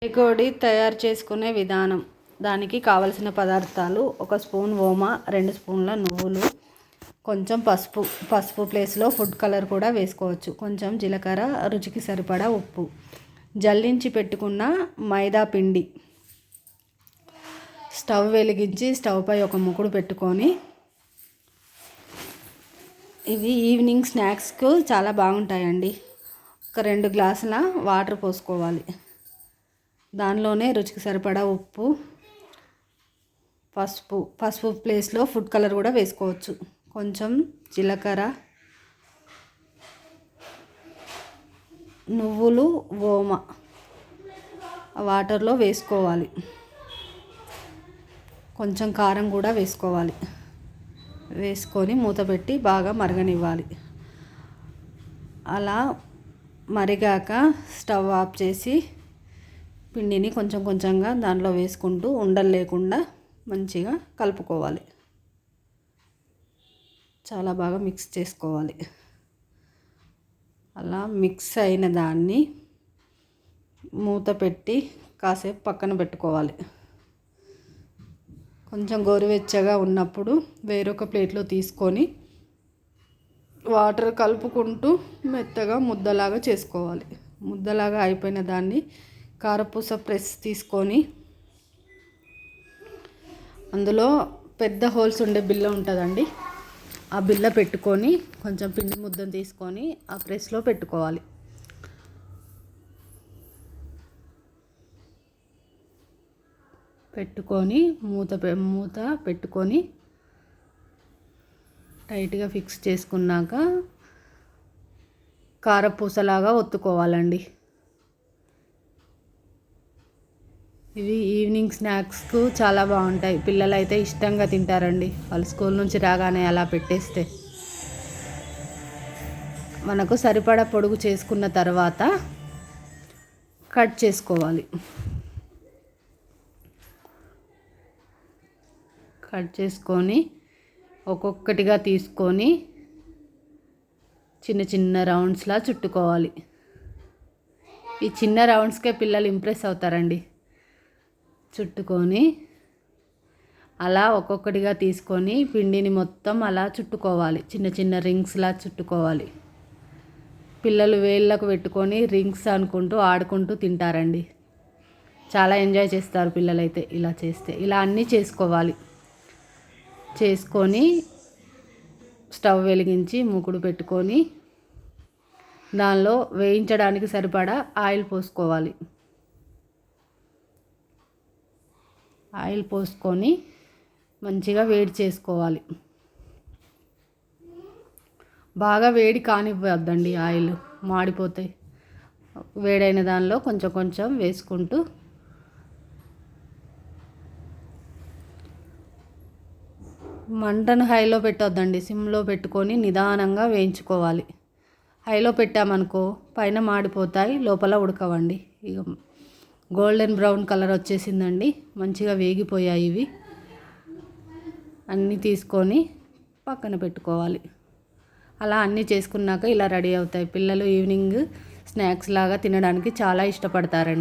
పకోడీ తయారు చేసుకునే విధానం. దానికి కావలసిన పదార్థాలు: 1 స్పూన్ ఓమ, 2 స్పూన్ల నువ్వులు, కొంచెం పసుపు ప్లేస్లో ఫుడ్ కలర్ కూడా వేసుకోవచ్చు, కొంచెం జీలకర్ర, రుచికి సరిపడా ఉప్పు, జల్లించి పెట్టుకున్న మైదా పిండి. స్టవ్ వెలిగించి స్టవ్ పై ఒక ముకుడు పెట్టుకొని, ఇవి ఈవినింగ్ స్నాక్స్కు చాలా బాగుంటాయండి. ఒక 2 గ్లాసుల వాటర్ పోసుకోవాలి. దానిలోనే రుచికి సరిపడా ఉప్పు, పసుపు ప్లేస్లో ఫుడ్ కలర్ కూడా వేసుకోవచ్చు, కొంచెం జీలకర్ర, నువ్వులు, ఓమ వాటర్లో వేసుకోవాలి. కొంచెం కారం కూడా వేసుకోవాలి. వేసుకొని మూత పెట్టి బాగా మరగనివ్వాలి. అలా మరిగాక స్టవ్ ఆఫ్ చేసి పిండిని కొంచెం కొంచెంగా దాంట్లో వేసుకుంటూ ఉండలు లేకుండా మంచిగా కలుపుకోవాలి. చాలా బాగా మిక్స్ చేసుకోవాలి. అలా మిక్స్ అయిన దాన్ని మూత పెట్టి కాసేపు పక్కన పెట్టుకోవాలి. కొంచెం గోరువెచ్చగా ఉన్నప్పుడు వేరొక ప్లేట్లో తీసుకొని వాటర్ కలుపుకుంటూ మెత్తగా ముద్దలాగా చేసుకోవాలి. ముద్దలాగా అయిపోయిన దాన్ని కారపూస ప్రెస్ తీసుకొని అందులో పెద్ద హోల్స్ ఉండే బిల్ల ఉంటుందండి, ఆ బిల్ల పెట్టుకొని కొంచెం పిండి ముద్దను తీసుకొని ఆ ప్రెస్లో పెట్టుకోవాలి. పెట్టుకొని మూత పెట్టుకొని టైట్గా ఫిక్స్ చేసుకున్నాక కారపూసలాగా ఒత్తుకోవాలండి. ఇవి ఈవినింగ్ స్నాక్స్కు చాలా బాగుంటాయి. పిల్లలు అయితే ఇష్టంగా తింటారండి. వాళ్ళు స్కూల్ నుంచి రాగానే అలా పెట్టేస్తే. మనకు సరిపడా పొడుగు చేసుకున్న తర్వాత కట్ చేసుకోవాలి. కట్ చేసుకొని ఒక్కొక్కటిగా తీసుకొని చిన్న చిన్న రౌండ్స్లా చుట్టుకోవాలి. ఈ చిన్న రౌండ్స్కే పిల్లలు ఇంప్రెస్ అవుతారండి. చుట్టుకొని అలా ఒక్కొక్కటిగా తీసుకొని పిండిని మొత్తం అలా చుట్టుకోవాలి. చిన్న చిన్న రింగ్స్లా చుట్టుకోవాలి. పిల్లలు వేళ్ళకు పెట్టుకొని రింగ్స్ అనుకుంటూ ఆడుకుంటూ తింటారండి. చాలా ఎంజాయ్ చేస్తారు పిల్లలైతే ఇలా చేస్తే. ఇలా అన్నీ చేసుకోవాలి. చేసుకొని స్టవ్ వెలిగించి మూకుడు పెట్టుకొని దానిలో వేయించడానికి సరిపడా ఆయిల్ పోసుకోవాలి. ఆయిల్ పోసుకొని మంచిగా వేడి చేసుకోవాలి. బాగా వేడి కానివ్వద్దండి, ఆయిల్ మాడిపోతాయి. వేడైన దానిలో కొంచెం కొంచెం వేసుకుంటూ మంటను హైలో పెట్టొద్దండి, సిమ్లో పెట్టుకొని నిదానంగా వేయించుకోవాలి. హైలో పెట్టామనుకో పైన మాడిపోతాయి, లోపల ఉడకవండి. ఇక గోల్డెన్ బ్రౌన్ కలర్ వచ్చేసిందండి, మంచిగా వేగిపోయాయి. ఇవి అన్నీ తీసుకొని పక్కన పెట్టుకోవాలి. అలా అన్నీ చేసుకున్నాక ఇలా రెడీ అవుతాయి. పిల్లలు ఈవినింగ్ స్నాక్స్ లాగా తినడానికి చాలా ఇష్టపడతారండి.